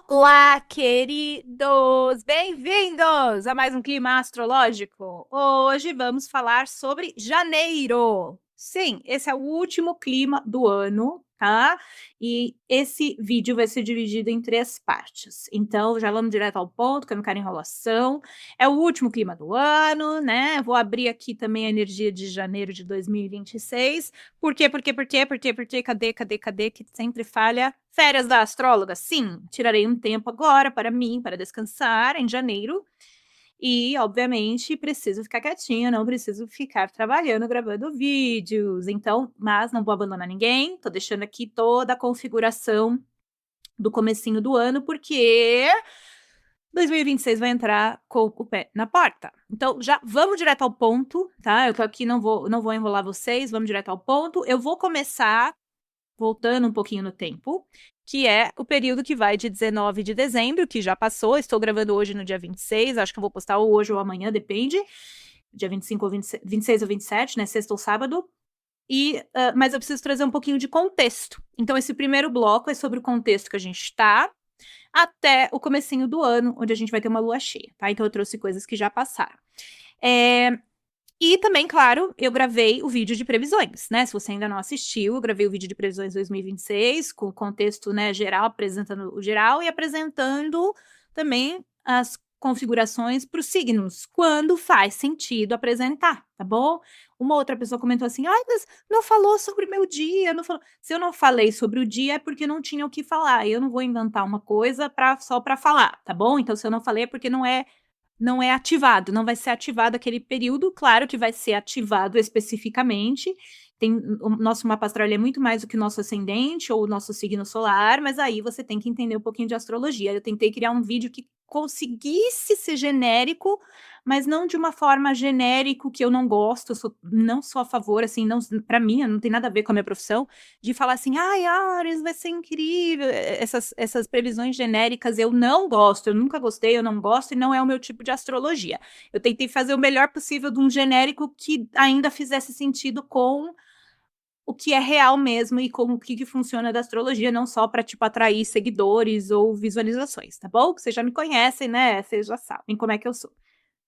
Olá, queridos! Bem-vindos a mais um Clima Astrológico. Hoje vamos falar sobre janeiro. Sim, esse é o último clima do ano, tá? E esse vídeo vai ser dividido em 3 partes. Então, já vamos direto ao ponto, que eu não quero enrolação. É o último clima do ano, né? Vou abrir aqui também a energia de janeiro de 2026. Por quê? Cadê? Que sempre falha. Férias da astróloga? Sim, tirarei um tempo agora para mim, para descansar em janeiro. E, obviamente, preciso ficar quietinha, não preciso ficar trabalhando, gravando vídeos. Então, mas não vou abandonar ninguém. Tô deixando aqui toda a configuração do comecinho do ano, porque 2026 vai entrar com o pé na porta. Então, já vamos direto ao ponto, tá? Eu tô aqui, não vou enrolar vocês, vamos direto ao ponto. Eu vou começar voltando um pouquinho no tempo, que é o período que vai de 19 de dezembro, que já passou. Estou gravando hoje no dia 26, acho que eu vou postar hoje ou amanhã, depende. Dia 25 ou 26 ou 27, né? Sexta ou sábado. Mas eu preciso trazer um pouquinho de contexto. Então, esse primeiro bloco é sobre o contexto que a gente está até o comecinho do ano, onde a gente vai ter uma lua cheia, tá? Então, eu trouxe coisas que já passaram. E também, claro, eu gravei o vídeo de previsões, né? Se você ainda não assistiu, eu gravei o vídeo de previsões 2026, com o contexto, né, geral, apresentando o geral e apresentando também as configurações para os signos, quando faz sentido apresentar, tá bom? Uma outra pessoa comentou assim: ai, mas não falou sobre o meu dia, não falou. Se eu não falei sobre o dia, é porque não tinha o que falar. Eu não vou inventar uma coisa só para falar, tá bom? Então, se eu não falei, é porque não é ativado, não vai ser ativado aquele período, claro que vai ser ativado especificamente. O nosso mapa astral é muito mais do que o nosso ascendente ou o nosso signo solar, mas aí você tem que entender um pouquinho de astrologia. Eu tentei criar um vídeo que conseguisse ser genérico, mas não de uma forma genérico que eu não gosto, não sou a favor, assim, não, para mim, não tem nada a ver com a minha profissão, de falar assim, ai, Ares, vai ser incrível. Essas previsões genéricas eu não gosto, eu nunca gostei, eu não gosto e não é o meu tipo de astrologia. Eu tentei fazer o melhor possível de um genérico que ainda fizesse sentido com o que é real mesmo e como o que funciona da astrologia, não só para tipo atrair seguidores ou visualizações, tá bom? Que vocês já me conhecem, né? Vocês já sabem como é que eu sou.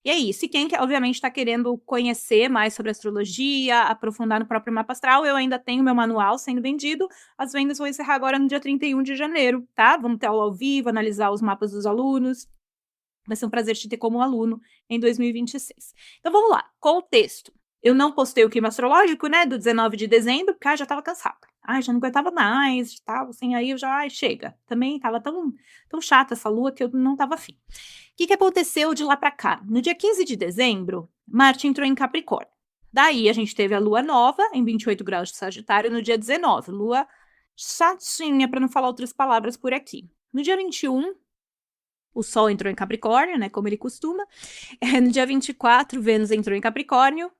E é isso. E quem, obviamente, está querendo conhecer mais sobre astrologia, aprofundar no próprio mapa astral, eu ainda tenho meu manual sendo vendido. As vendas vão encerrar agora no dia 31 de janeiro, tá? Vamos ter aula ao vivo, analisar os mapas dos alunos. Vai ser um prazer te ter como aluno em 2026. Então vamos lá. Contexto. Eu não postei o clima astrológico, né, do 19 de dezembro, porque já estava cansada. Já não aguentava mais, tal, assim, aí eu já, chega. Também estava tão chata essa lua que eu não estava afim. O que aconteceu de lá para cá? No dia 15 de dezembro, Marte entrou em Capricórnio. Daí a gente teve a lua nova, em 28 graus de Sagitário, no dia 19. Lua chatinha, para não falar outras palavras por aqui. No dia 21, o Sol entrou em Capricórnio, né, como ele costuma. No dia 24, Vênus entrou em Capricórnio.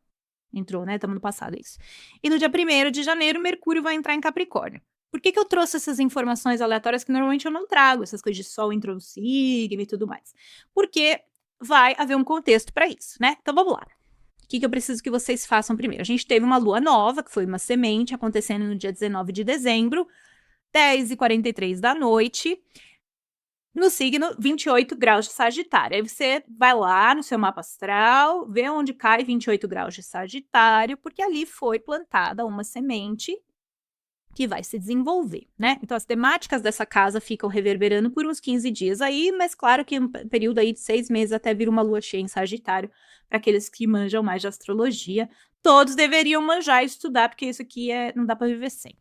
Entrou, né? Estamos no passado, é isso. E no dia 1º de janeiro, Mercúrio vai entrar em Capricórnio. Por que eu trouxe essas informações aleatórias que normalmente eu não trago? Essas coisas de Sol entrou no signo e tudo mais. Porque vai haver um contexto para isso, né? Então vamos lá. O que eu preciso que vocês façam primeiro? A gente teve uma lua nova, que foi uma semente, acontecendo no dia 19 de dezembro, 10h43 da noite, no signo 28 graus de Sagitário. Aí você vai lá no seu mapa astral, vê onde cai 28 graus de Sagitário, porque ali foi plantada uma semente que vai se desenvolver, né? Então, as temáticas dessa casa ficam reverberando por uns 15 dias aí, mas claro que um período aí de 6 meses até vir uma lua cheia em Sagitário, para aqueles que manjam mais de astrologia. Todos deveriam manjar e estudar, porque isso aqui não dá para viver sem.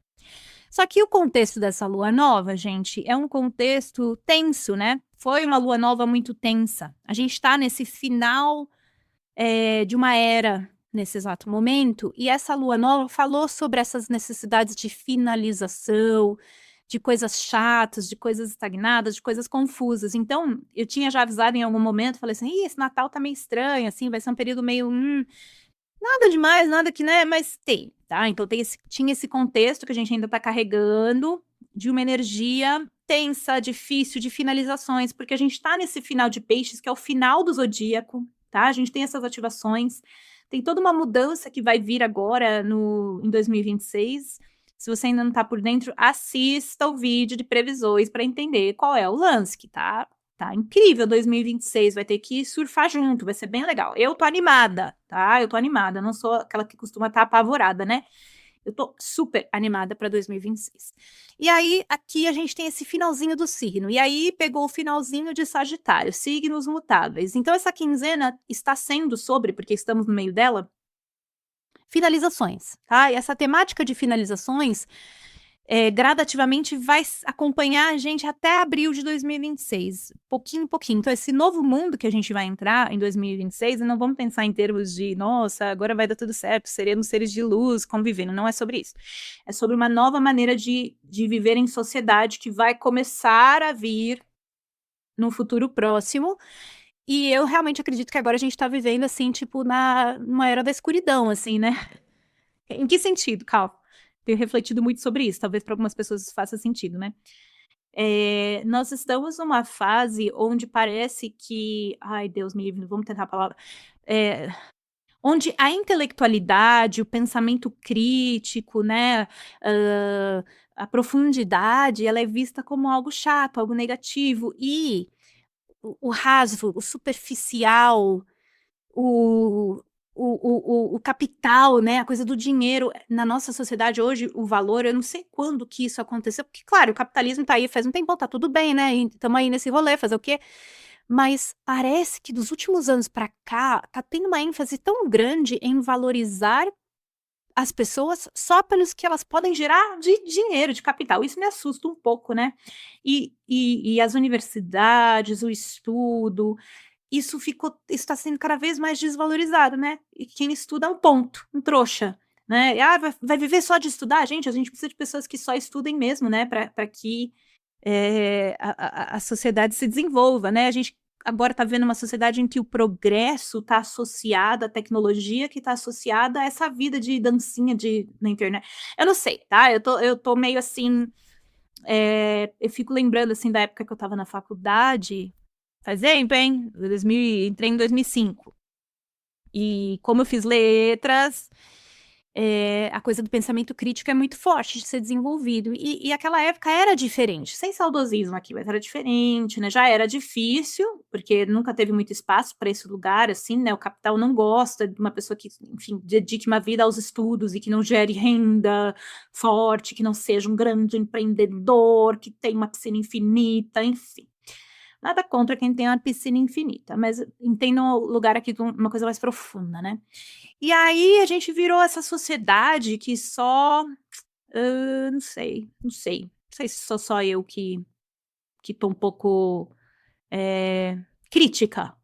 Só que o contexto dessa lua nova, gente, é um contexto tenso, né? Foi uma lua nova muito tensa. A gente está nesse final de uma era nesse exato momento, e essa lua nova falou sobre essas necessidades de finalização, de coisas chatas, de coisas estagnadas, de coisas confusas. Então, eu tinha já avisado em algum momento, falei assim, esse Natal tá meio estranho, assim, vai ser um período meio, nada demais, nada que, né, mas tem, tá? Então tinha esse contexto que a gente ainda tá carregando de uma energia tensa, difícil, de finalizações, porque a gente tá nesse final de peixes, que é o final do zodíaco, tá? A gente tem essas ativações, tem toda uma mudança que vai vir agora em 2026, Se você ainda não tá por dentro, assista o vídeo de previsões para entender qual é o lance, que tá incrível. 2026 vai ter que surfar junto, vai ser bem legal. Eu tô animada, tá? Eu tô animada, não sou aquela que costuma estar apavorada, né? Eu tô super animada para 2026. E aí, aqui a gente tem esse finalzinho do signo. E aí, pegou o finalzinho de Sagitário, signos mutáveis. Então, essa quinzena está sendo sobre, porque estamos no meio dela, finalizações, tá? E essa temática de finalizações gradativamente vai acompanhar a gente até abril de 2026, pouquinho em pouquinho. Então, esse novo mundo que a gente vai entrar em 2026, e não vamos pensar em termos de, nossa, agora vai dar tudo certo, seremos seres de luz convivendo. Não é sobre isso. É sobre uma nova maneira de viver em sociedade que vai começar a vir no futuro próximo. E eu realmente acredito que agora a gente está vivendo, assim, tipo, numa era da escuridão, assim, né? Em que sentido, Cal? Tenho refletido muito sobre isso, talvez para algumas pessoas isso faça sentido, né? Nós estamos numa fase onde parece que. Ai, Deus me livre, vamos tentar a palavra. Onde a intelectualidade, o pensamento crítico, né? A profundidade, ela é vista como algo chato, algo negativo. E o raso, o superficial, o, o capital, né, a coisa do dinheiro, na nossa sociedade hoje, o valor, eu não sei quando que isso aconteceu, porque, claro, o capitalismo tá aí faz um tempo, tá tudo bem, né, estamos aí nesse rolê, fazer o quê? Mas parece que dos últimos anos para cá, tá tendo uma ênfase tão grande em valorizar as pessoas só pelos que elas podem gerar de dinheiro, de capital. Isso me assusta um pouco, né? E as universidades, o estudo, isso está sendo cada vez mais desvalorizado, né? E quem estuda é um ponto, um trouxa, né? Vai viver só de estudar? Gente, a gente precisa de pessoas que só estudem mesmo, né? Para que a sociedade se desenvolva, né? A gente agora está vendo uma sociedade em que o progresso está associado à tecnologia, que está associada a essa vida de dancinha na internet. Eu não sei, tá? Eu tô meio assim. Eu fico lembrando assim da época que eu estava na faculdade. Faz tempo, hein? Entrei em 2005. E como eu fiz letras, a coisa do pensamento crítico é muito forte de ser desenvolvido. E aquela época era diferente, sem saudosismo aqui, mas era diferente, né? Já era difícil, porque nunca teve muito espaço para esse lugar, assim, né? O capital não gosta de uma pessoa que, enfim, dedique uma vida aos estudos e que não gere renda forte, que não seja um grande empreendedor, que tenha uma piscina infinita, enfim. Nada contra quem tem uma piscina infinita, mas entendo o lugar aqui de uma coisa mais profunda, né? E aí a gente virou essa sociedade que só. Não sei. Não sei se sou só eu que tô um pouco crítica,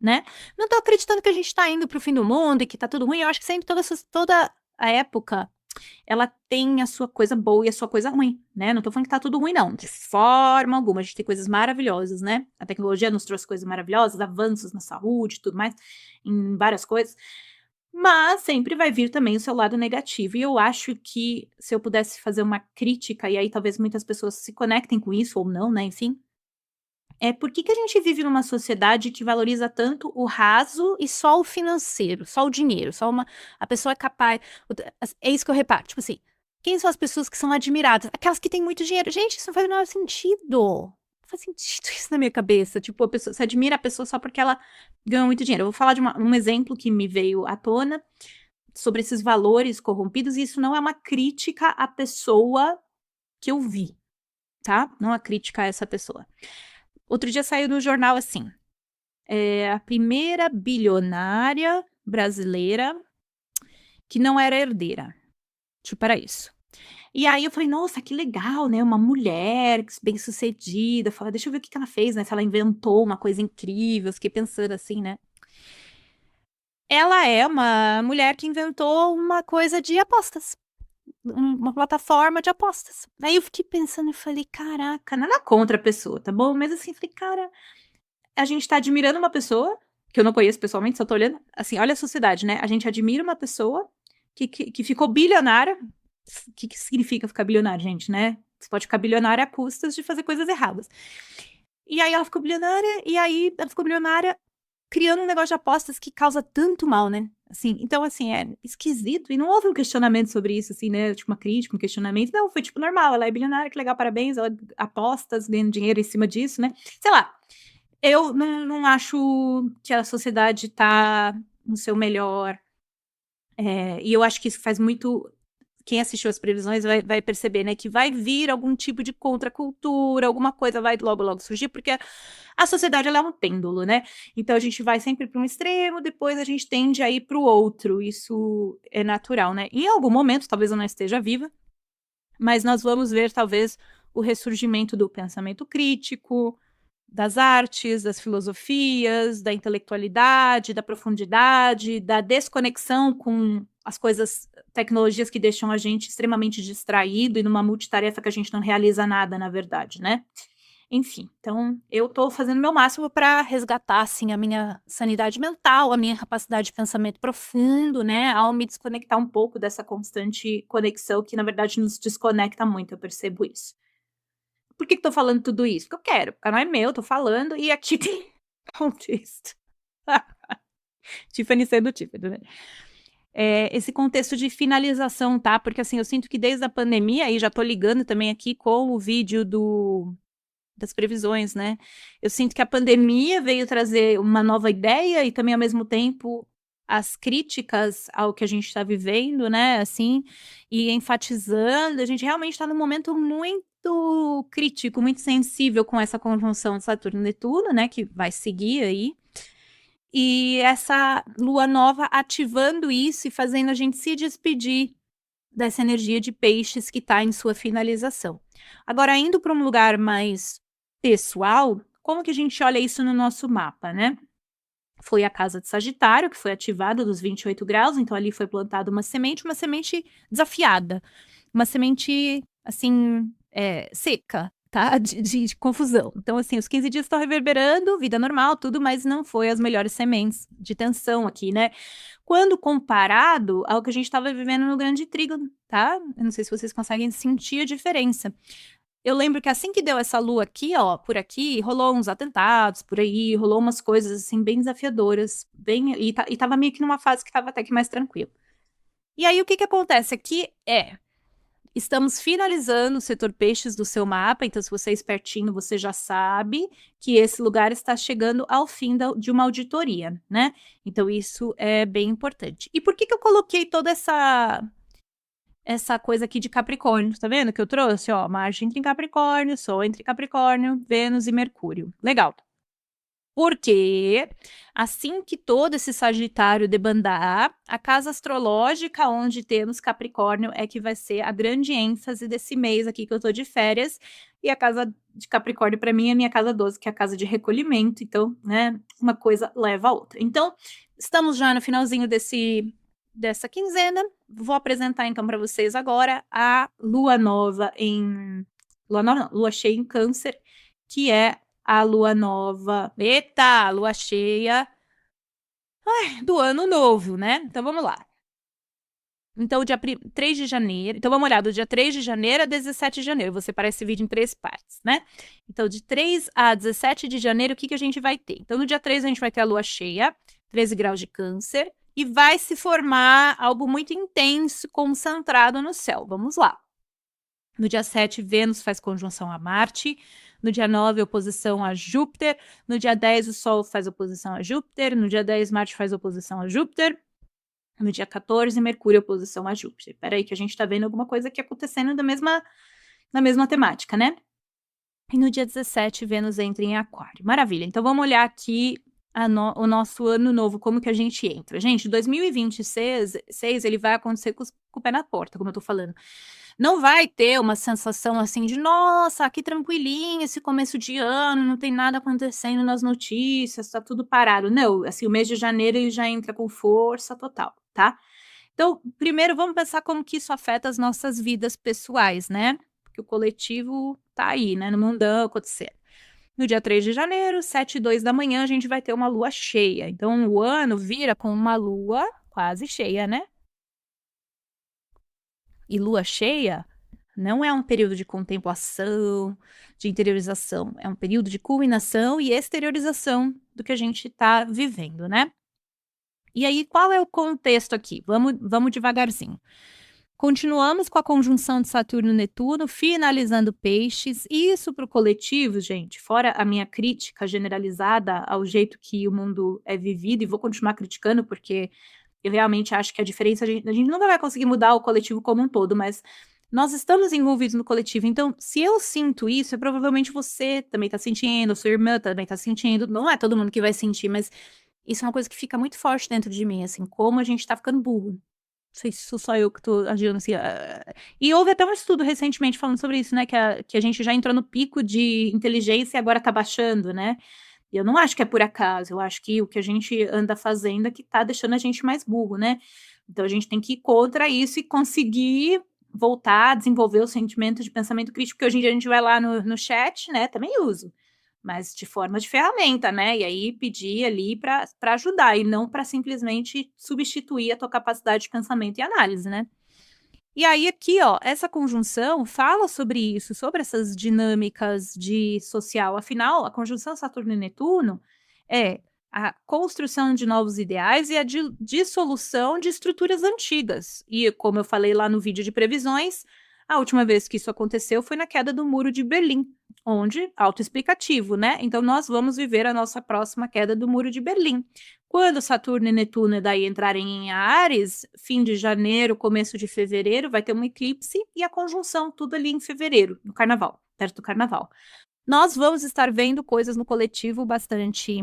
né? Não tô acreditando que a gente tá indo pro fim do mundo e que tá tudo ruim. Eu acho que sempre toda a época ela tem a sua coisa boa e a sua coisa ruim, né? Não tô falando que tá tudo ruim, não. De forma alguma. A gente tem coisas maravilhosas, né? A tecnologia nos trouxe coisas maravilhosas, avanços na saúde e tudo mais, em várias coisas. Mas sempre vai vir também o seu lado negativo. E eu acho que se eu pudesse fazer uma crítica, e aí talvez muitas pessoas se conectem com isso ou não, né? Enfim. Por que a gente vive numa sociedade que valoriza tanto o raso e só o financeiro, só o dinheiro, a pessoa é capaz. É isso que eu reparo. Tipo assim, quem são as pessoas que são admiradas? Aquelas que têm muito dinheiro. Gente, isso não faz o menor sentido. Não faz sentido isso na minha cabeça. Tipo, você admira a pessoa só porque ela ganhou muito dinheiro. Eu vou falar de um exemplo que me veio à tona sobre esses valores corrompidos, e isso não é uma crítica à pessoa que eu vi, tá? Não é uma crítica a essa pessoa. Outro dia saiu no jornal assim, a primeira bilionária brasileira que não era herdeira. Tipo, era isso. E aí eu falei, nossa, que legal, né? Uma mulher bem-sucedida. Falei, deixa eu ver o que ela fez, né? Se ela inventou uma coisa incrível. Fiquei pensando assim, né? Ela é uma mulher que inventou uma coisa de apostas. Uma plataforma de apostas. Aí eu fiquei pensando e falei, caraca, nada contra a pessoa, tá bom? Mas assim, falei, cara, a gente tá admirando uma pessoa, que eu não conheço pessoalmente, só tô olhando, assim, olha a sociedade, né? A gente admira uma pessoa que ficou bilionária. O que significa ficar bilionária, gente, né? Você pode ficar bilionária a custas de fazer coisas erradas. E aí ela ficou bilionária, criando um negócio de apostas que causa tanto mal, né? Assim, então, assim, é esquisito. E não houve um questionamento sobre isso, assim, né? Tipo, uma crítica, um questionamento. Não, foi tipo normal. Ela é bilionária, que legal, parabéns. Ela apostas, ganhando dinheiro em cima disso, né? Sei lá. Eu não acho que a sociedade tá no seu melhor. E eu acho que isso faz muito. Quem assistiu as previsões vai perceber, né, que vai vir algum tipo de contracultura, alguma coisa vai logo, logo surgir, porque a sociedade ela é um pêndulo, né? Então a gente vai sempre para um extremo, depois a gente tende a ir para o outro. Isso é natural, né? Em algum momento, talvez eu não esteja viva, mas nós vamos ver, talvez, o ressurgimento do pensamento crítico, das artes, das filosofias, da intelectualidade, da profundidade, da desconexão com as coisas, tecnologias que deixam a gente extremamente distraído e numa multitarefa que a gente não realiza nada, na verdade, né? Enfim, então eu tô fazendo o meu máximo para resgatar, assim, a minha sanidade mental, a minha capacidade de pensamento profundo, né? Ao me desconectar um pouco dessa constante conexão que, na verdade, nos desconecta muito, eu percebo isso. Por que tô falando tudo isso? Porque eu quero, o canal é meu, tô falando, e aqui tem contexto. Tiffany sendo Tiffany, né? Esse contexto de finalização, tá? Porque assim, eu sinto que desde a pandemia, e já tô ligando também aqui com o vídeo das previsões, né? Eu sinto que a pandemia veio trazer uma nova ideia e também, ao mesmo tempo, as críticas ao que a gente está vivendo, né? Assim, e enfatizando, a gente realmente está num momento muito crítico, muito sensível com essa conjunção de Saturno e Netuno, né? Que vai seguir aí. E essa lua nova ativando isso e fazendo a gente se despedir dessa energia de peixes que está em sua finalização. Agora, indo para um lugar mais pessoal, como que a gente olha isso no nosso mapa, né? Foi a casa de Sagitário, que foi ativada dos 28 graus, então ali foi plantada uma semente desafiada, uma semente, assim, seca, tá? De confusão. Então, assim, os 15 dias estão reverberando, vida normal, tudo, mas não foi as melhores sementes de tensão aqui, né? Quando comparado ao que a gente estava vivendo no Grande Trígono, tá? Eu não sei se vocês conseguem sentir a diferença. Eu lembro que assim que deu essa lua aqui, ó, por aqui, rolou uns atentados por aí, rolou umas coisas, assim, bem desafiadoras, e tava meio que numa fase que tava até que mais tranquilo. E aí, o que que acontece aqui estamos finalizando o setor peixes do seu mapa, então se você é espertinho, você já sabe que esse lugar está chegando ao fim de uma auditoria, né? Então isso é bem importante. E por que que eu coloquei toda essa coisa aqui de Capricórnio? Tá vendo que eu trouxe? Ó, Marte entra em Capricórnio, Sol entre Capricórnio, Vênus e Mercúrio. Legal. Porque assim que todo esse Sagitário debandar, a casa astrológica onde temos Capricórnio é que vai ser a grande ênfase desse mês aqui que eu tô de férias. E a casa de Capricórnio, para mim, é a minha casa 12, que é a casa de recolhimento. Então, né, uma coisa leva a outra. Então, estamos já no finalzinho dessa quinzena. Vou apresentar então para vocês agora a lua nova em. Lua nova, não, lua cheia em Câncer, que é a lua nova. Eita, lua cheia do ano novo, né? Então vamos lá. Então, dia 3 de janeiro. Então, vamos olhar do dia 3 de janeiro a 17 de janeiro. Vou separar esse vídeo em 3 partes, né? Então, de 3 a 17 de janeiro, o que, que a gente vai ter? Então, no dia 3, a gente vai ter a lua cheia, 13 graus de Câncer, e vai se formar algo muito intenso, concentrado no céu. Vamos lá. No dia 7, Vênus faz conjunção a Marte. No dia 9, oposição a Júpiter. No dia 10, o Sol faz oposição a Júpiter. No dia 10, Marte faz oposição a Júpiter. No dia 14, Mercúrio oposição a Júpiter. Peraí que a gente tá vendo alguma coisa aqui acontecendo na mesma temática, né? E no dia 17, Vênus entra em Aquário. Maravilha. Então, vamos olhar aqui o nosso ano novo, como que a gente entra. Gente, 2026, ele vai acontecer com o pé na porta, como eu tô falando. Não vai ter uma sensação assim de, nossa, que tranquilinho esse começo de ano, não tem nada acontecendo nas notícias, tá tudo parado. Não, assim, o mês de janeiro ele já entra com força total, tá? Então, primeiro vamos pensar como que isso afeta as nossas vidas pessoais, né? Porque o coletivo tá aí, né, no mundão acontecendo. No dia 3 de janeiro, 7h02 da manhã, a gente vai ter uma lua cheia. Então, o ano vira com uma lua quase cheia, né? E lua cheia Não é um período de contemplação, de interiorização. É um período de culminação e exteriorização do que a gente está vivendo, né? E aí, qual é o contexto aqui? Vamos devagarzinho. Continuamos com a conjunção de Saturno e Netuno, finalizando Peixes. Isso para o coletivo, gente, fora a minha crítica generalizada ao jeito que o mundo é vivido, e vou continuar criticando, porque eu realmente acho que a diferença, a gente nunca vai conseguir mudar o coletivo como um todo, mas nós estamos envolvidos no coletivo. Então, se eu sinto isso, é provavelmente você também está sentindo, sua irmã também está sentindo. Não é todo mundo que vai sentir, mas isso é uma coisa que fica muito forte dentro de mim, assim, como a gente tá ficando burro. Não sei se sou só eu que tô agindo assim. E houve até um estudo recentemente falando sobre isso, né? Que a gente já entrou no pico de inteligência e agora tá baixando, né? E eu não acho que é por acaso, eu acho que o que a gente anda fazendo é que tá deixando a gente mais burro, né? Então a gente tem que ir contra isso e conseguir voltar a desenvolver o sentimento de pensamento crítico, porque hoje em dia a gente vai lá no chat, né? Também uso, mas de forma de ferramenta, né? E aí pedir ali para ajudar e não para simplesmente substituir a tua capacidade de pensamento e análise, né? E aí aqui, ó, essa conjunção fala sobre isso, sobre essas dinâmicas de social. Afinal, a conjunção Saturno e Netuno é a construção de novos ideais e a dissolução de estruturas antigas. E como eu falei lá no vídeo de previsões, a última vez que isso aconteceu foi na queda do Muro de Berlim, onde, autoexplicativo, né? Então nós vamos viver a nossa próxima queda do Muro de Berlim. Quando Saturno e Netuno daí entrarem em Áries, fim de janeiro, começo de fevereiro, vai ter um eclipse e a conjunção, tudo ali em fevereiro, no carnaval, perto do carnaval. Nós vamos estar vendo coisas no coletivo bastante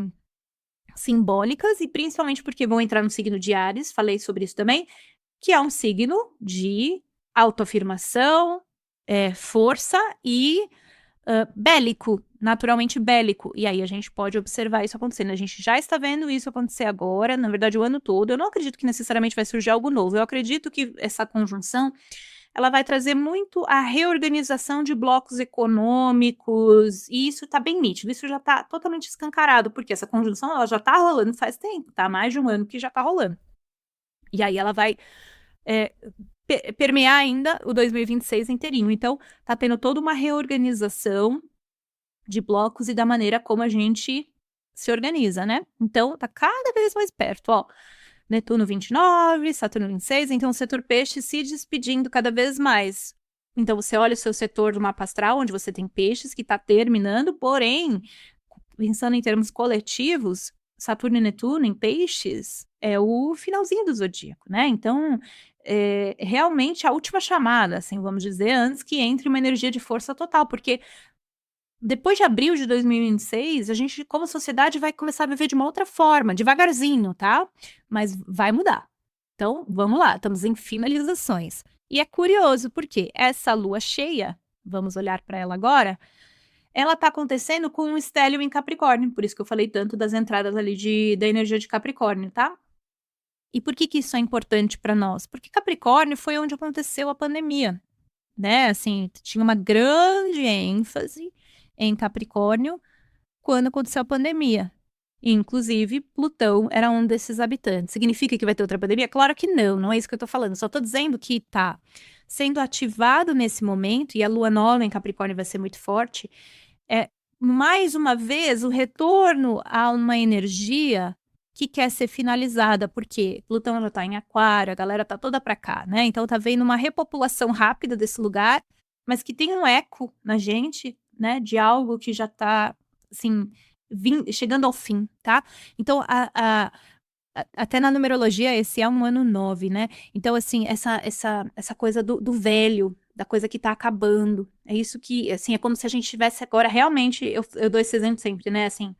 simbólicas, e principalmente porque vão entrar no signo de Áries, falei sobre isso também, que é um signo de autoafirmação, força e bélico, naturalmente bélico. E aí a gente pode observar isso acontecendo. A gente já está vendo isso acontecer agora, na verdade o ano todo. Eu não acredito que necessariamente vai surgir algo novo. Eu acredito que essa conjunção ela vai trazer muito a reorganização de blocos econômicos, e isso está bem nítido, isso já está totalmente escancarado, porque essa conjunção ela já está rolando faz tempo, tá? Mais de um ano que já está rolando. E aí ela vai permear ainda o 2026 inteirinho. Então, tá tendo toda uma reorganização de blocos e da maneira como a gente se organiza, né? Então, tá cada vez mais perto, ó. Netuno 29, Saturno 26, então o setor peixe se despedindo cada vez mais. Então, você olha o seu setor do mapa astral, onde você tem peixes, que está terminando, porém, pensando em termos coletivos, Saturno e Netuno em peixes é o finalzinho do zodíaco, né? Então, realmente a última chamada, assim, vamos dizer, antes que entre uma energia de força total, porque depois de abril de 2026, a gente, como sociedade, vai começar a viver de uma outra forma, devagarzinho, tá? Mas vai mudar. Então, vamos lá, estamos em finalizações. E é curioso, porque essa lua cheia, vamos olhar para ela agora, ela está acontecendo com um estélio em Capricórnio, por isso que eu falei tanto das entradas ali da energia de Capricórnio, tá? E por que isso é importante para nós? Porque Capricórnio foi onde aconteceu a pandemia, né? Assim, tinha uma grande ênfase em Capricórnio quando aconteceu a pandemia. Inclusive, Plutão era um desses habitantes. Significa que vai ter outra pandemia? Claro que não, não é isso que eu tô falando. Só tô dizendo que tá sendo ativado nesse momento, e a lua nova em Capricórnio vai ser muito forte. Mais uma vez, o retorno a uma energia que quer ser finalizada, porque Plutão já tá em Aquário, a galera tá toda para cá, né? Então tá vendo uma repopulação rápida desse lugar, mas que tem um eco na gente, né, de algo que já tá, assim, chegando ao fim, tá? Então, até na numerologia, esse é um ano 9, né? Então, assim, essa coisa do velho, da coisa que tá acabando, é isso que, assim, é como se a gente tivesse agora, realmente, eu dou esse exemplo sempre, né, assim,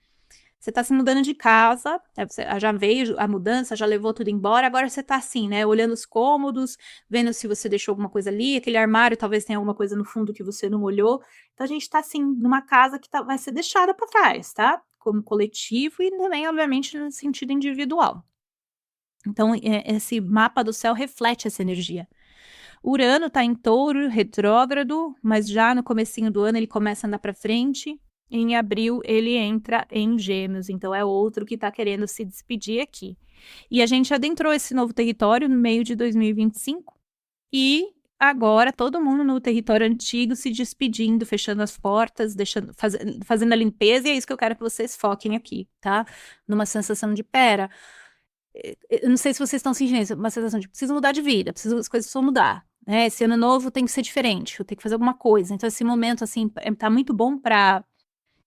você tá se mudando de casa, você já veio a mudança, já levou tudo embora, agora você tá assim, né, olhando os cômodos, vendo se você deixou alguma coisa ali, aquele armário talvez tenha alguma coisa no fundo que você não olhou. Então a gente tá assim, numa casa que vai ser deixada para trás, tá? Como coletivo e também, obviamente, no sentido individual. Então, esse mapa do céu reflete essa energia. Urano tá em Touro, retrógrado, mas já no comecinho do ano ele começa a andar para frente. Em abril, ele entra em Gêmeos, então é outro que está querendo se despedir aqui. E a gente adentrou esse novo território no meio de 2025, e agora todo mundo no território antigo se despedindo, fechando as portas, fazendo a limpeza, e é isso que eu quero que vocês foquem aqui, tá? Numa sensação de, pera, eu não sei se vocês estão sentindo isso, uma sensação de, preciso mudar de vida, as coisas precisam mudar, né? Esse ano novo tem que ser diferente, eu tenho que fazer alguma coisa. Então esse momento, assim, tá muito bom para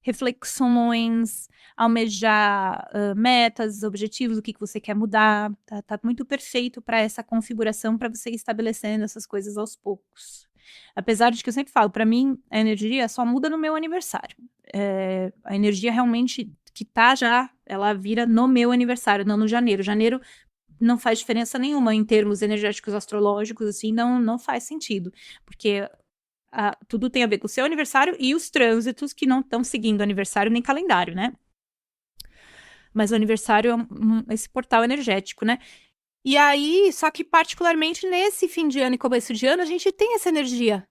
reflexões, almejar metas, objetivos, o que você quer mudar. Tá muito perfeito para essa configuração, para você ir estabelecendo essas coisas aos poucos. Apesar de que eu sempre falo, para mim, a energia só muda no meu aniversário. A energia realmente que tá já, ela vira no meu aniversário, não no janeiro. Janeiro não faz diferença nenhuma em termos energéticos astrológicos, assim, não faz sentido. Porque tudo tem a ver com o seu aniversário e os trânsitos que não estão seguindo aniversário nem calendário, né? Mas o aniversário é esse portal energético, né? E aí, só que particularmente nesse fim de ano e começo de ano, a gente tem essa energia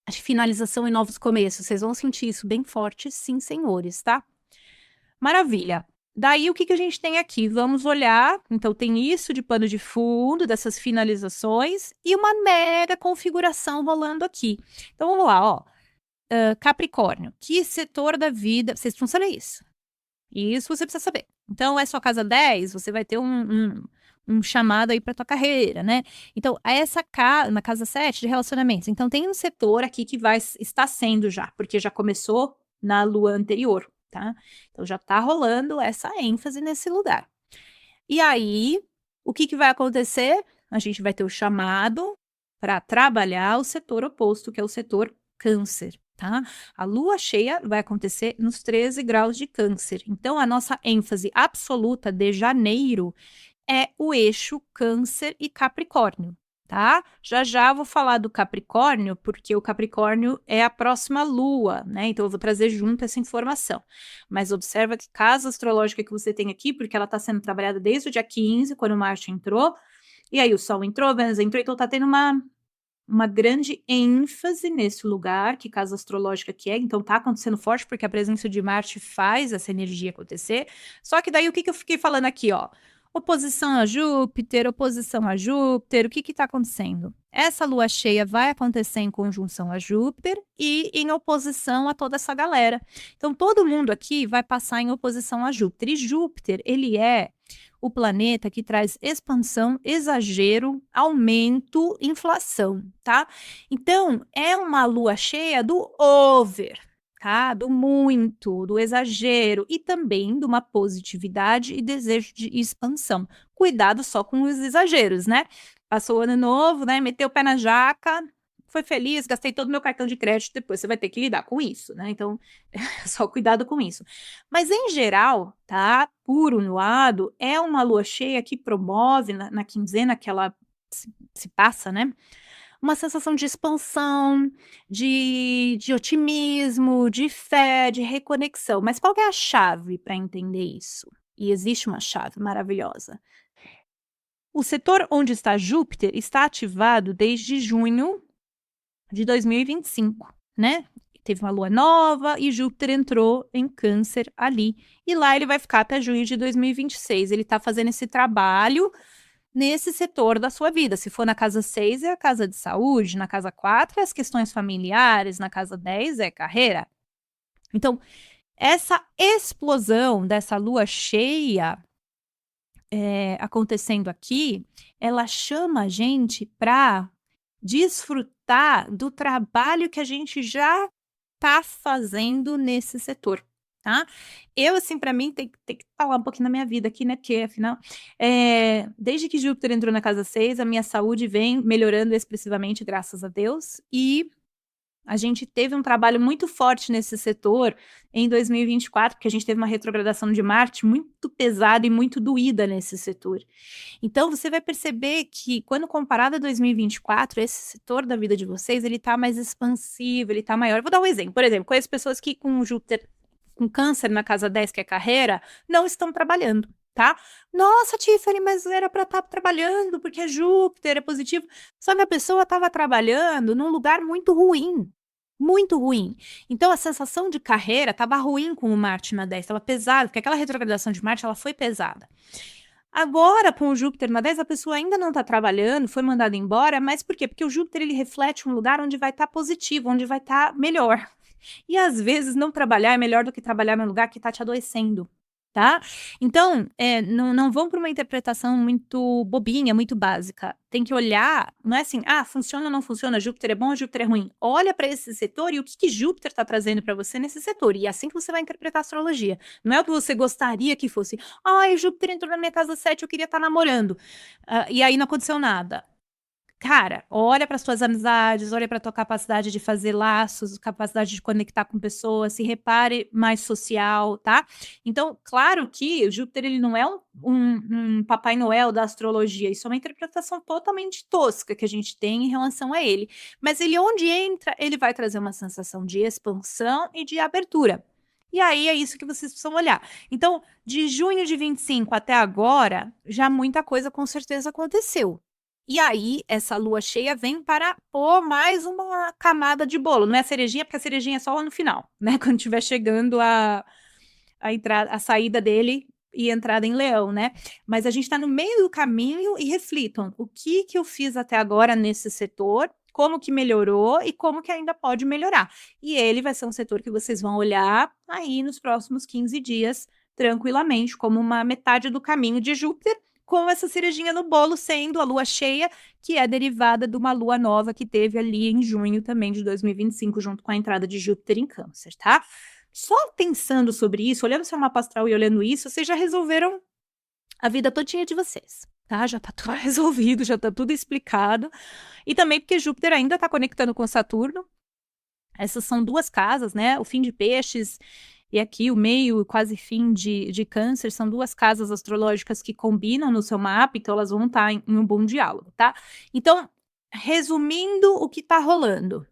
de finalização e novos começos. Vocês vão sentir isso bem forte, sim, senhores, tá? Maravilha. Daí, o que a gente tem aqui? Vamos olhar. Então, tem isso de pano de fundo, dessas finalizações, e uma mega configuração rolando aqui. Então, vamos lá, ó. Capricórnio. Que setor da vida... Vocês precisam saber isso. Isso você precisa saber. Então, é sua casa 10, você vai ter um chamado aí para tua carreira, né? Então, na casa 7 de relacionamentos. Então, tem um setor aqui que está sendo já, porque já começou na lua anterior, tá? Então, já tá rolando essa ênfase nesse lugar. E aí, o que vai acontecer? A gente vai ter o chamado para trabalhar o setor oposto, que é o setor Câncer, tá? A lua cheia vai acontecer nos 13 graus de Câncer. Então, a nossa ênfase absoluta de janeiro é o eixo Câncer e Capricórnio, tá? Já vou falar do Capricórnio, porque o Capricórnio é a próxima lua, né? Então eu vou trazer junto essa informação. Mas observa que casa astrológica que você tem aqui, porque ela está sendo trabalhada desde o dia 15, quando Marte entrou, e aí o Sol entrou, Vênus entrou, então tá tendo uma grande ênfase nesse lugar, que casa astrológica que é, então tá acontecendo forte, porque a presença de Marte faz essa energia acontecer. Só que daí o que eu fiquei falando aqui, ó? Oposição a Júpiter, o que está acontecendo? Essa lua cheia vai acontecer em conjunção a Júpiter e em oposição a toda essa galera. Então, todo mundo aqui vai passar em oposição a Júpiter. E Júpiter, ele é o planeta que traz expansão, exagero, aumento, inflação, tá? Então, é uma lua cheia do over, tá? Do muito, do exagero e também de uma positividade e desejo de expansão. Cuidado só com os exageros, né? Passou o ano novo, né? Meteu o pé na jaca, foi feliz, gastei todo o meu cartão de crédito, depois você vai ter que lidar com isso, né? Então, só cuidado com isso. Mas, em geral, tá? Puro no lado, é uma lua cheia que promove, na quinzena que ela se passa, né? Uma sensação de expansão, de otimismo, de fé, de reconexão. Mas qual que é a chave para entender isso? E existe uma chave maravilhosa. O setor onde está Júpiter está ativado desde junho de 2025, né? Teve uma lua nova e Júpiter entrou em Câncer ali. E lá ele vai ficar até junho de 2026. Ele está fazendo esse trabalho nesse setor da sua vida. Se for na casa 6, é a casa de saúde, na casa 4 é as questões familiares, na casa 10 é carreira. Então, essa explosão dessa lua cheia acontecendo aqui, ela chama a gente para desfrutar do trabalho que a gente já está fazendo nesse setor. Tá? Eu, assim, para mim, tem que falar um pouquinho da minha vida aqui, né? Porque, afinal, desde que Júpiter entrou na casa 6, a minha saúde vem melhorando expressivamente, graças a Deus. E a gente teve um trabalho muito forte nesse setor em 2024, porque a gente teve uma retrogradação de Marte muito pesada e muito doída nesse setor. Então, você vai perceber que, quando comparado a 2024, esse setor da vida de vocês, ele tá mais expansivo, ele tá maior. Eu vou dar um exemplo. Por exemplo, conheço pessoas que com Júpiter com Câncer na casa 10, que é carreira, não estão trabalhando, tá? Nossa, Tiffany, mas era para estar trabalhando, porque é Júpiter, é positivo. Só que a pessoa estava trabalhando num lugar muito ruim. Muito ruim. Então, a sensação de carreira estava ruim com o Marte na 10, estava pesado, porque aquela retrogradação de Marte, ela foi pesada. Agora, com o Júpiter na 10, a pessoa ainda não está trabalhando, foi mandada embora, mas por quê? Porque o Júpiter ele reflete um lugar onde vai estar positivo, onde vai estar melhor. E às vezes não trabalhar é melhor do que trabalhar num lugar que está te adoecendo. Tá? Então, não vão para uma interpretação muito bobinha, muito básica. Tem que olhar, não é assim, funciona ou não funciona, Júpiter é bom ou Júpiter é ruim. Olha para esse setor e o que Júpiter está trazendo para você nesse setor. E é assim que você vai interpretar a astrologia. Não é o que você gostaria que fosse. Ai, Júpiter entrou na minha casa 7, eu queria estar namorando. E aí não aconteceu nada. Cara, olha para as tuas amizades, olha para a tua capacidade de fazer laços, capacidade de conectar com pessoas, se repare mais social, tá? Então, claro que o Júpiter ele não é um Papai Noel da astrologia, isso é uma interpretação totalmente tosca que a gente tem em relação a ele. Mas ele, onde entra, ele vai trazer uma sensação de expansão e de abertura. E aí é isso que vocês precisam olhar. Então, de junho de 25 até agora, já muita coisa com certeza aconteceu. E aí, essa lua cheia vem para pôr mais uma camada de bolo. Não é a cerejinha, porque a cerejinha é só lá no final, né? Quando estiver chegando a saída dele e entrada em Leão, né? Mas a gente está no meio do caminho e reflitam o que eu fiz até agora nesse setor, como que melhorou e como que ainda pode melhorar. E ele vai ser um setor que vocês vão olhar aí nos próximos 15 dias, tranquilamente, como uma metade do caminho de Júpiter, com essa cerejinha no bolo sendo a lua cheia, que é derivada de uma lua nova que teve ali em junho também de 2025, junto com a entrada de Júpiter em Câncer, tá? Só pensando sobre isso, olhando seu mapa astral e olhando isso, vocês já resolveram a vida todinha de vocês, tá? Já tá tudo resolvido, já tá tudo explicado. E também porque Júpiter ainda tá conectando com Saturno. Essas são duas casas, né? O fim de Peixes e aqui o meio, quase fim de Câncer, são duas casas astrológicas que combinam no seu mapa, então elas vão estar em um bom diálogo, tá? Então, resumindo o que tá rolando.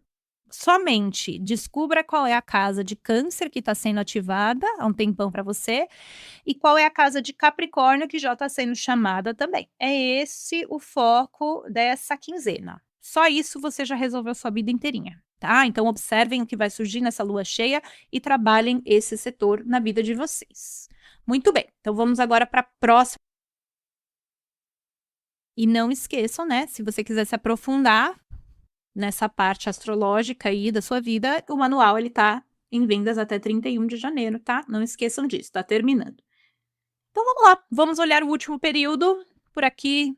Somente descubra qual é a casa de Câncer que está sendo ativada há um tempão para você e qual é a casa de Capricórnio que já está sendo chamada também. É esse o foco dessa quinzena. Só isso você já resolveu a sua vida inteirinha, tá? Então observem o que vai surgir nessa lua cheia e trabalhem esse setor na vida de vocês. Muito bem, então vamos agora para a próxima. E não esqueçam, né? Se você quiser se aprofundar nessa parte astrológica aí da sua vida, o manual ele tá em vendas até 31 de janeiro, tá? Não esqueçam disso, tá terminando. Então vamos lá, vamos olhar o último período por aqui.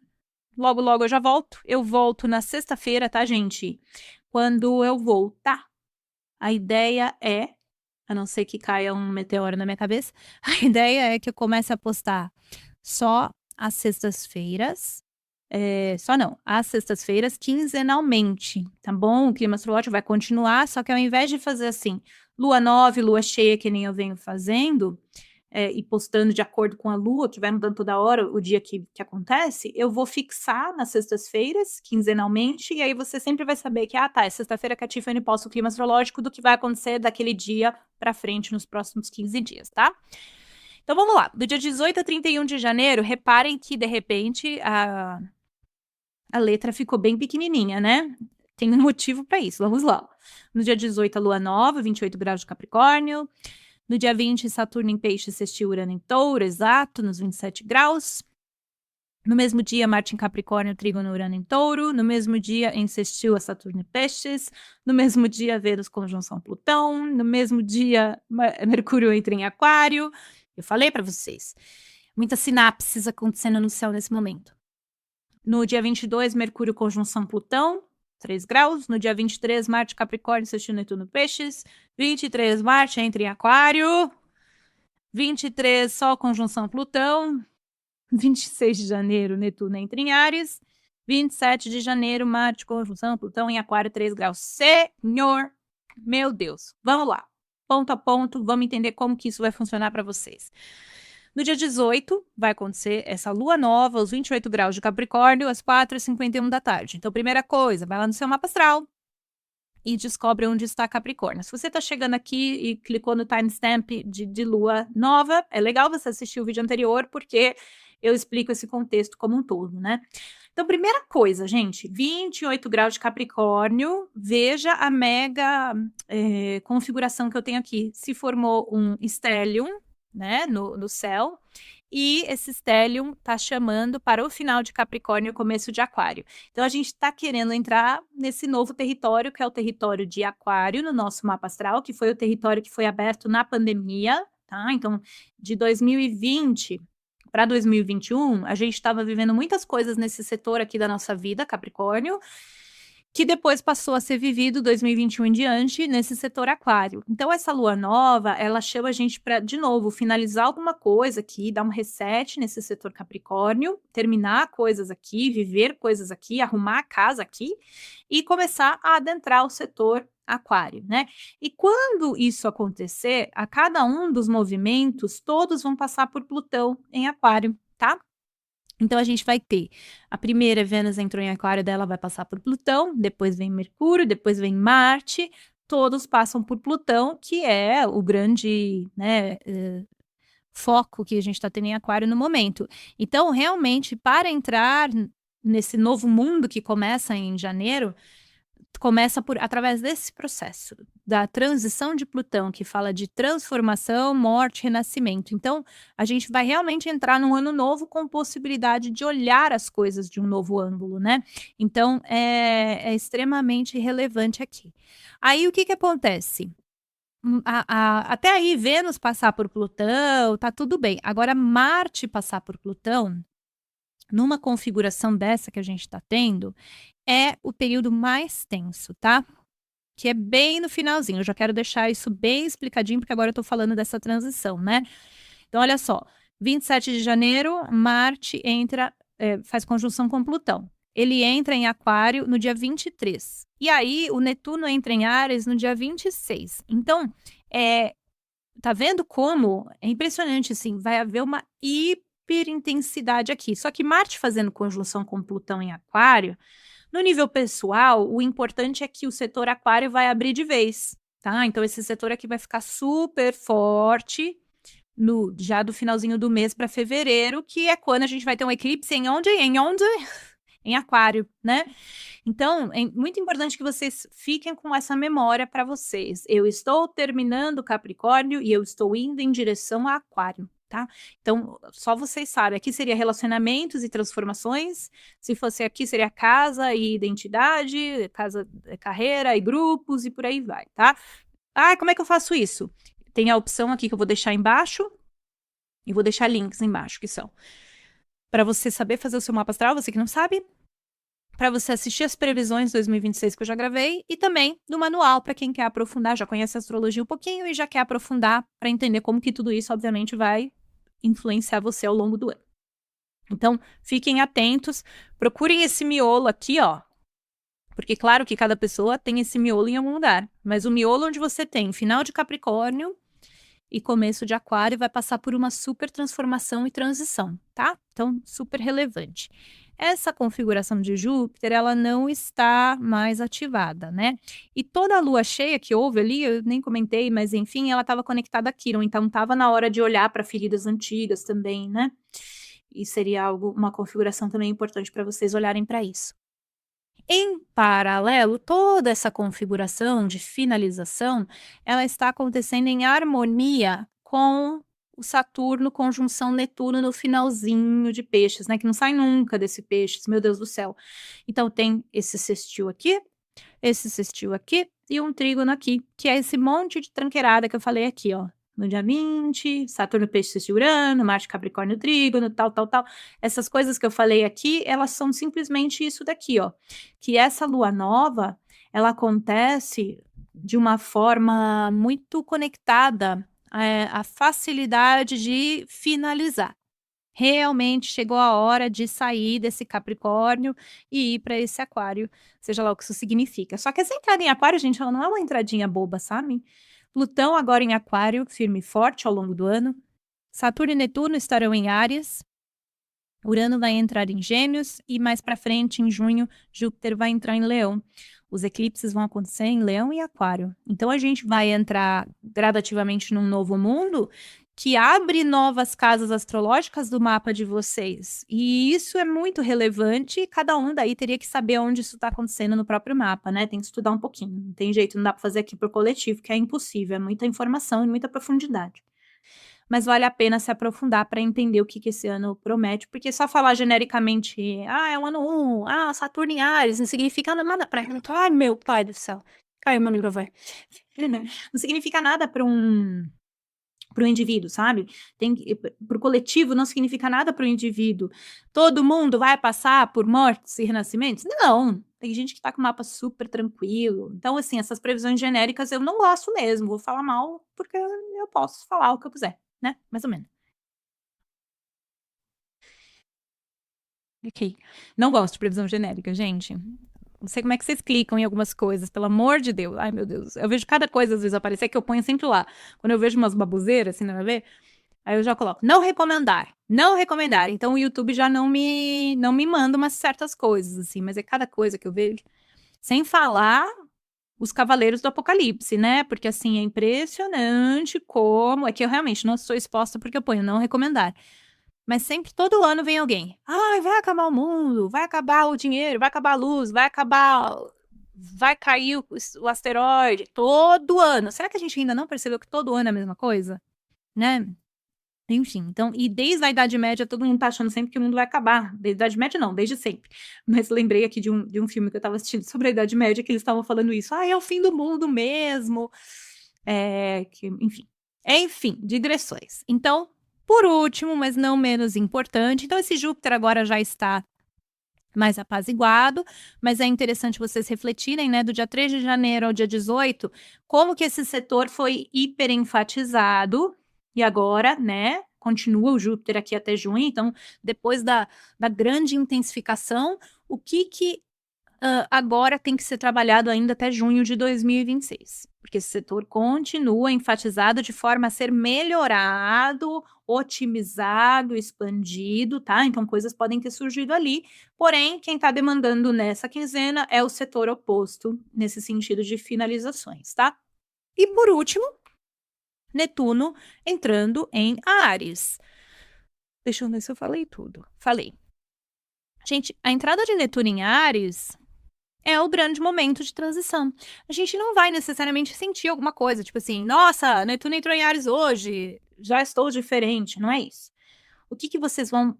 Logo, logo eu já volto. Eu volto na sexta-feira, tá, gente? Quando eu voltar, a ideia é, a não ser que caia um meteoro na minha cabeça, a ideia é que eu comece a postar só às sextas-feiras. Só não, às sextas-feiras, quinzenalmente, tá bom? O clima astrológico vai continuar, só que ao invés de fazer assim, lua nova, lua cheia, que nem eu venho fazendo, e postando de acordo com a lua, que vai mudando toda hora o dia que acontece, eu vou fixar nas sextas-feiras, quinzenalmente, e aí você sempre vai saber que, é sexta-feira que a Tiffany posta o clima astrológico do que vai acontecer daquele dia pra frente nos próximos 15 dias, tá? Então vamos lá, do dia 18 a 31 de janeiro, reparem que de repente a letra ficou bem pequenininha, né? Tem um motivo para isso, vamos lá. No dia 18, a lua nova, 28 graus de Capricórnio. No dia 20, Saturno em Peixe, sextil Urano em Touro, exato, nos 27 graus. No mesmo dia, Marte em Capricórnio, trígono Urano em Touro. No mesmo dia, em sextil a Saturno em Peixes. No mesmo dia, Vênus conjunção Plutão. No mesmo dia, Mercúrio entra em Aquário. Eu falei para vocês. Muitas sinapses acontecendo no céu nesse momento. No dia 22, Mercúrio conjunção Plutão, 3 graus. No dia 23, Marte Capricórnio, sextil Netuno Peixes. 23, Marte entra em Aquário. 23, Sol conjunção Plutão. 26 de janeiro, Netuno entra em Áries. 27 de janeiro, Marte conjunção Plutão em Aquário, 3 graus. Senhor, meu Deus. Vamos lá. Ponto a ponto, vamos entender como que isso vai funcionar para vocês. No dia 18, vai acontecer essa lua nova, os 28 graus de Capricórnio, às 4h51 da tarde. Então, primeira coisa, vai lá no seu mapa astral e descobre onde está Capricórnio. Se você está chegando aqui e clicou no timestamp de lua nova, é legal você assistir o vídeo anterior, porque eu explico esse contexto como um todo, né? Então, primeira coisa, gente, 28 graus de Capricórnio, veja a mega configuração que eu tenho aqui. Se formou um stellium, né, no céu, e esse stellium está chamando para o final de Capricórnio e começo de Aquário. Então, a gente está querendo entrar nesse novo território, que é o território de Aquário, no nosso mapa astral, que foi o território que foi aberto na pandemia, tá? Então, de 2020 para 2021, a gente estava vivendo muitas coisas nesse setor aqui da nossa vida, Capricórnio, que depois passou a ser vivido 2021 em diante nesse setor aquário. Então, essa lua nova, ela chama a gente para, de novo, finalizar alguma coisa aqui, dar um reset nesse setor Capricórnio, terminar coisas aqui, viver coisas aqui, arrumar a casa aqui e começar a adentrar o setor aquário, né? E quando isso acontecer, a cada um dos movimentos, todos vão passar por Plutão em aquário, tá? Então, a gente vai ter a primeira, Vênus entrou em Aquário, dela vai passar por Plutão, depois vem Mercúrio, depois vem Marte, todos passam por Plutão, que é o grande, né, foco que a gente está tendo em Aquário no momento. Então, realmente, para entrar nesse novo mundo que começa em janeiro, começa através desse processo da transição de Plutão, que fala de transformação, morte, renascimento. Então, a gente vai realmente entrar num ano novo com possibilidade de olhar as coisas de um novo ângulo, né? Então, é extremamente relevante aqui. Aí, o que acontece? Até aí, Vênus passar por Plutão, tá tudo bem. Agora, Marte passar por Plutão, numa configuração dessa que a gente está tendo, é o período mais tenso, tá? Que é bem no finalzinho. Eu já quero deixar isso bem explicadinho, porque agora eu tô falando dessa transição, né? Então, olha só. 27 de janeiro, Marte entra, faz conjunção com Plutão. Ele entra em Aquário no dia 23. E aí, o Netuno entra em Áries no dia 26. Então, tá vendo como? É impressionante, assim, vai haver uma hiperintensidade aqui. Só que Marte fazendo conjunção com Plutão em Aquário, no nível pessoal, o importante é que o setor aquário vai abrir de vez, tá? Então, esse setor aqui vai ficar super forte já do finalzinho do mês para fevereiro, que é quando a gente vai ter um eclipse em onde? Em Aquário, né? Então, é muito importante que vocês fiquem com essa memória para vocês. Eu estou terminando Capricórnio e eu estou indo em direção a Aquário. Tá? Então, só vocês sabem, aqui seria relacionamentos e transformações, se fosse aqui seria casa e identidade, casa, carreira e grupos e por aí vai, tá? Ah, como é que eu faço isso? Tem a opção aqui que eu vou deixar embaixo e vou deixar links embaixo, que são para você saber fazer o seu mapa astral, você que não sabe, para você assistir as previsões 2026 que eu já gravei e também do manual para quem quer aprofundar, já conhece a astrologia um pouquinho e já quer aprofundar para entender como que tudo isso, obviamente, vai influenciar você ao longo do ano. Então, fiquem atentos, procurem esse miolo aqui, ó, porque claro que cada pessoa tem esse miolo em algum lugar, mas o miolo onde você tem final de Capricórnio e começo de Aquário vai passar por uma super transformação e transição, tá? Então, super relevante. Essa configuração de Júpiter, ela não está mais ativada, né? E toda a lua cheia que houve ali, eu nem comentei, mas enfim, ela estava conectada a Quiron, então estava na hora de olhar para feridas antigas também, né? E seria uma configuração também importante para vocês olharem para isso. Em paralelo, toda essa configuração de finalização, ela está acontecendo em harmonia com o Saturno conjunção Netuno no finalzinho de Peixes, né? Que não sai nunca desse Peixes, meu Deus do céu. Então, tem esse sextil aqui e um trígono aqui, que é esse monte de tranqueirada que eu falei aqui, ó. No dia 20, Saturno, Peixes, Urano, Marte, Capricórnio, Trígono, tal. Essas coisas que eu falei aqui, elas são simplesmente isso daqui, ó. Que essa lua nova, ela acontece de uma forma muito conectada à facilidade de finalizar. Realmente chegou a hora de sair desse Capricórnio e ir para esse Aquário, seja lá o que isso significa. Só que essa entrada em Aquário, gente, ela não é uma entradinha boba, sabe? Plutão agora em Aquário, firme e forte ao longo do ano. Saturno e Netuno estarão em Áries. Urano vai entrar em Gêmeos e mais para frente, em junho, Júpiter vai entrar em Leão. Os eclipses vão acontecer em Leão e Aquário. Então a gente vai entrar gradativamente num novo mundo que abre novas casas astrológicas do mapa de vocês. E isso é muito relevante e cada um daí teria que saber onde isso está acontecendo no próprio mapa, né? Tem que estudar um pouquinho. Não tem jeito, não dá para fazer aqui por coletivo, que é impossível. É muita informação e muita profundidade. mas vale a pena se aprofundar para entender o que esse ano promete, porque só falar genericamente, é o ano 1, Saturno em Áries, não significa nada para mim. Ai, meu pai do céu, caiu meu microfone. Não significa nada para o indivíduo, sabe? Para o coletivo não significa nada para o indivíduo. Todo mundo vai passar por mortes e renascimentos? Não. Tem gente que tá com o mapa super tranquilo. Então, assim, essas previsões genéricas eu não gosto mesmo. Vou falar mal porque eu posso falar o que eu quiser, né? Mais ou menos. Ok. Não gosto de previsão genérica, gente. Não sei como é que vocês clicam em algumas coisas, pelo amor de Deus. Ai, meu Deus. Eu vejo cada coisa às vezes aparecer que eu ponho sempre lá. Quando eu vejo umas baboseiras, assim, nada a ver, aí eu já coloco, não recomendar, não recomendar. Então o YouTube já não me manda umas certas coisas, assim, mas é cada coisa que eu vejo. Sem falar os Cavaleiros do Apocalipse, né? Porque, assim, é impressionante como. É que eu realmente não sou exposta porque eu ponho não recomendar. Mas sempre, todo ano vem alguém. Ai, vai acabar o mundo, vai acabar o dinheiro, vai acabar a luz, vai acabar. Vai cair o asteroide. Todo ano. Será que a gente ainda não percebeu que todo ano é a mesma coisa? Né? Enfim, então, e desde a Idade Média, todo mundo tá achando sempre que o mundo vai acabar. Desde a Idade Média, não, desde sempre. Mas lembrei aqui de um filme que eu tava assistindo sobre a Idade Média, que eles estavam falando isso. É o fim do mundo mesmo. Enfim, digressões. Então, por último, mas não menos importante, então esse Júpiter agora já está mais apaziguado, mas é interessante vocês refletirem, né, do dia 3 de janeiro ao dia 18, como que esse setor foi hiperenfatizado, e agora, né, continua o Júpiter aqui até junho, então, depois da grande intensificação, o que agora tem que ser trabalhado ainda até junho de 2026, porque esse setor continua enfatizado de forma a ser melhorado, otimizado, expandido, tá? Então, coisas podem ter surgido ali, porém, quem está demandando nessa quinzena é o setor oposto, nesse sentido de finalizações, tá? E por último, Netuno entrando em Áries. Deixa eu ver se eu falei tudo. Falei. Gente, a entrada de Netuno em Áries é o grande momento de transição. A gente não vai necessariamente sentir alguma coisa, tipo assim, nossa, Netuno entrou em Áries hoje, já estou diferente. Não é isso. O que vocês vão.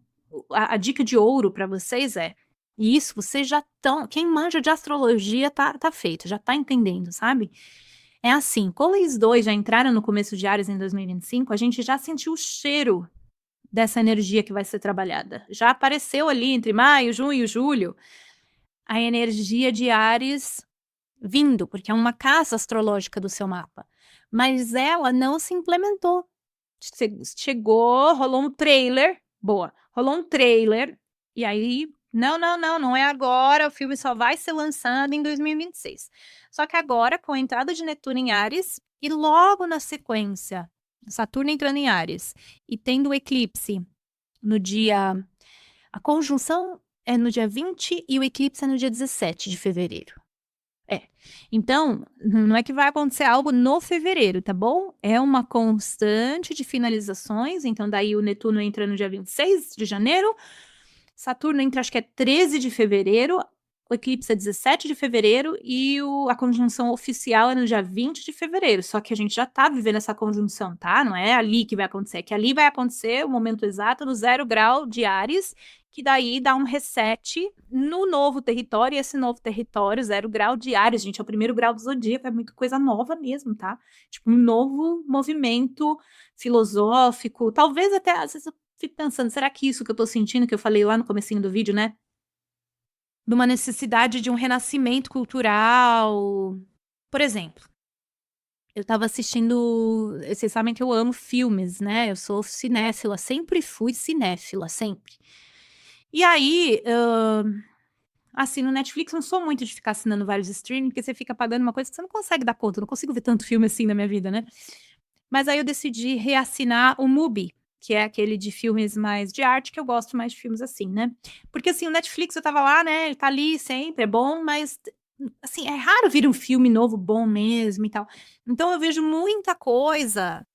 A dica de ouro para vocês é. E isso vocês já estão. Quem manja de astrologia tá feito, já tá entendendo, sabe? É assim, como eles dois já entraram no começo de Áries em 2025, a gente já sentiu o cheiro dessa energia que vai ser trabalhada. Já apareceu ali entre maio, junho, julho a energia de Áries vindo, porque é uma casa astrológica do seu mapa. Mas ela não se implementou. Chegou, rolou um trailer, rolou um trailer, e aí, não é agora, o filme só vai ser lançado em 2026. Só que agora, com a entrada de Netuno em Áries, e logo na sequência, Saturno entrando em Áries, e tendo o eclipse no dia... A conjunção é no dia 20 e o eclipse é no dia 17 de fevereiro. Então, não é que vai acontecer algo no fevereiro, tá bom? É uma constante de finalizações, então daí o Netuno entra no dia 26 de janeiro, Saturno entra acho que é 13 de fevereiro, o eclipse é 17 de fevereiro e a conjunção oficial é no dia 20 de fevereiro, só que a gente já tá vivendo essa conjunção, tá? Não é ali que vai acontecer, é que ali vai acontecer o momento exato no 0 grau de Áries, que daí dá um reset no novo território, e esse novo território, 0 grau de Áries, gente, é o primeiro grau do zodíaco, é muito coisa nova mesmo, tá? Tipo, um novo movimento filosófico, talvez até, às vezes eu fico pensando, será que isso que eu tô sentindo, que eu falei lá no comecinho do vídeo, né? De uma necessidade de um renascimento cultural. Por exemplo, eu tava assistindo, vocês sabem que eu amo filmes, né? Eu sou cinéfila, sempre fui cinéfila, sempre. E aí, assim, no Netflix eu não sou muito de ficar assinando vários streaming, porque você fica pagando uma coisa que você não consegue dar conta, eu não consigo ver tanto filme assim na minha vida, né? Mas aí eu decidi reassinar o Mubi, que é aquele de filmes mais de arte, que eu gosto mais de filmes assim, né? Porque assim, o Netflix eu tava lá, né? Ele tá ali sempre, é bom, mas assim, é raro vir um filme novo bom mesmo e tal. Então eu vejo muita coisa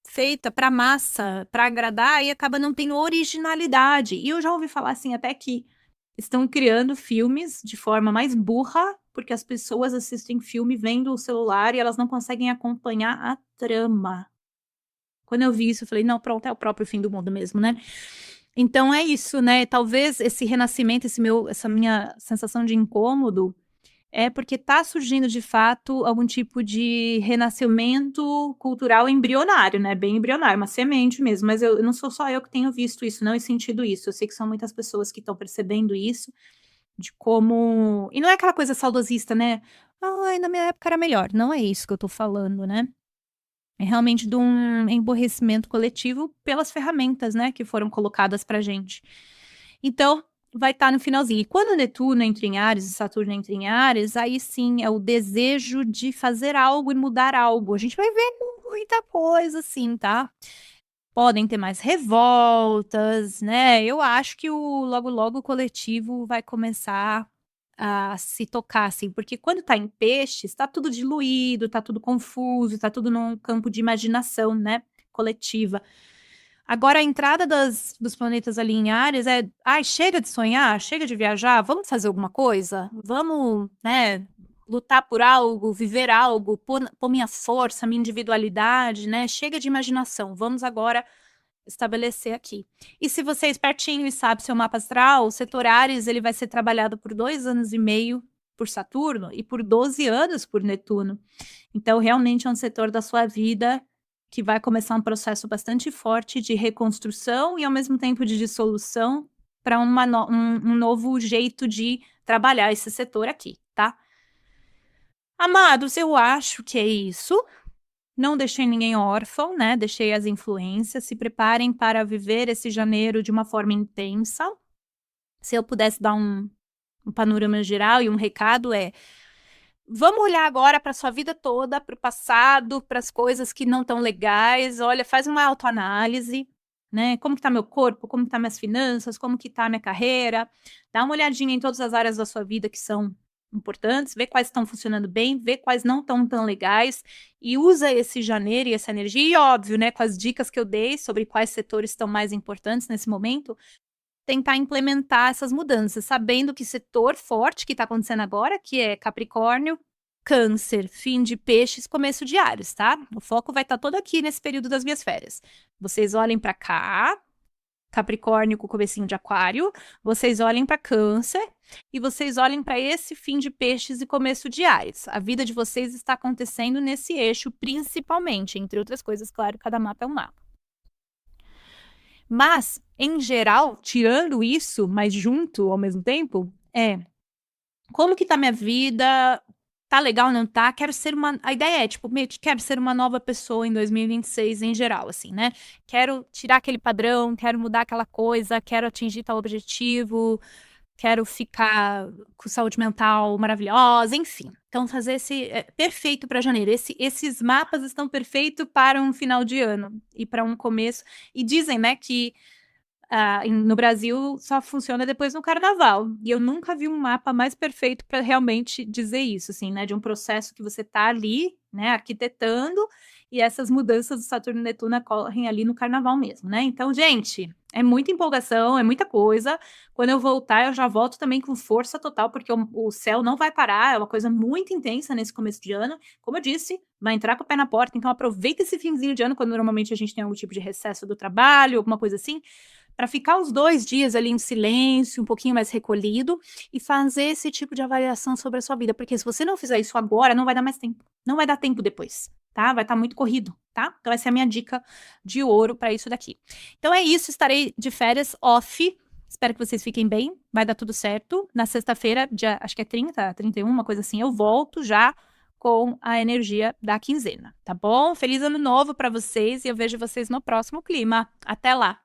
feita pra massa, pra agradar, e acaba não tendo originalidade. E eu já ouvi falar assim até que estão criando filmes de forma mais burra, porque as pessoas assistem filme vendo o celular e elas não conseguem acompanhar a trama. Quando eu vi isso, eu falei, não, pronto, é o próprio fim do mundo mesmo, né? Então é isso, né? Talvez esse renascimento, essa minha sensação de incômodo é porque está surgindo de fato algum tipo de renascimento cultural embrionário, né? Bem embrionário, uma semente mesmo. Mas eu não sou só eu que tenho visto isso, não, e sentido isso. Eu sei que são muitas pessoas que estão percebendo isso, de como. E não é aquela coisa saudosista, né? Ai, na minha época era melhor. Não é isso que eu tô falando, né? É realmente de um emborrecimento coletivo pelas ferramentas, né, que foram colocadas pra gente. Então, vai estar no finalzinho. E quando Netuno entra em Áries e Saturno entra em Áries, aí sim é o desejo de fazer algo e mudar algo. A gente vai ver muita coisa assim, tá? Podem ter mais revoltas, né? Eu acho que logo logo o coletivo vai começar a se tocar, assim, porque quando tá em peixes, tá tudo diluído, tá tudo confuso, tá tudo num campo de imaginação, né, coletiva. Agora a entrada dos planetas ali em Áries é, ai, chega de sonhar, chega de viajar, vamos fazer alguma coisa? Vamos, né, lutar por algo, viver algo, pôr minha força, minha individualidade, né? Chega de imaginação, vamos agora estabelecer aqui. E se você é espertinho e sabe seu mapa astral, o setor Áries ele vai ser trabalhado por 2 anos e meio por Saturno e por 12 anos por Netuno. Então, realmente é um setor da sua vida que vai começar um processo bastante forte de reconstrução e, ao mesmo tempo, de dissolução para um novo jeito de trabalhar esse setor aqui, tá? Amados, eu acho que é isso. Não deixei ninguém órfão, né? Deixei as influências. Se preparem para viver esse janeiro de uma forma intensa. Se eu pudesse dar um panorama geral e um recado vamos olhar agora para sua vida toda, para o passado, para as coisas que não estão legais. Olha, faz uma autoanálise, né? Como que tá meu corpo? Como que tá minhas finanças? Como que tá minha carreira? Dá uma olhadinha em todas as áreas da sua vida que são importantes, vê quais estão funcionando bem, vê quais não estão tão legais e usa esse janeiro e essa energia, e óbvio, né, com as dicas que eu dei sobre quais setores estão mais importantes nesse momento, tentar implementar essas mudanças, sabendo que setor forte que está acontecendo agora, que é Capricórnio, Câncer, fim de Peixes, começo de Áries, tá? O foco vai estar todo aqui nesse período das minhas férias. Vocês olhem para cá, Capricórnio com o comecinho de Aquário, vocês olhem para Câncer e vocês olhem para esse fim de Peixes e começo de Áries. A vida de vocês está acontecendo nesse eixo, principalmente, entre outras coisas, claro, cada mapa é um mapa. Mas, em geral, tirando isso, mas junto ao mesmo tempo, como que tá minha vida? Tá legal, não tá? Quero ser uma... A ideia é, tipo, meio que quero ser uma nova pessoa em 2026 em geral, assim, né? Quero tirar aquele padrão, quero mudar aquela coisa, quero atingir tal objetivo, quero ficar com saúde mental maravilhosa, enfim. Então, fazer esse... perfeito para janeiro. Esses mapas estão perfeitos para um final de ano e para um começo. E dizem, né, que no Brasil só funciona depois no carnaval. E eu nunca vi um mapa mais perfeito para realmente dizer isso, assim, né? De um processo que você tá ali, né, arquitetando, e essas mudanças do Saturno e Netuno ocorrem ali no carnaval mesmo, né? Então, gente, é muita empolgação, é muita coisa. Quando eu voltar, eu já volto também com força total, porque o céu não vai parar, é uma coisa muito intensa nesse começo de ano. Como eu disse, vai entrar com o pé na porta, então aproveita esse finzinho de ano, quando normalmente a gente tem algum tipo de recesso do trabalho, alguma coisa assim, para ficar uns 2 dias ali em silêncio, um pouquinho mais recolhido, e fazer esse tipo de avaliação sobre a sua vida. Porque se você não fizer isso agora, não vai dar mais tempo. Não vai dar tempo depois, tá? Vai estar muito corrido, tá? Então essa é a minha dica de ouro para isso daqui. Então é isso, estarei de férias off. Espero que vocês fiquem bem, vai dar tudo certo. Na sexta-feira, dia, acho que é 30, 31, uma coisa assim, eu volto já com a energia da quinzena, tá bom? Feliz ano novo para vocês e eu vejo vocês no próximo clima. Até lá!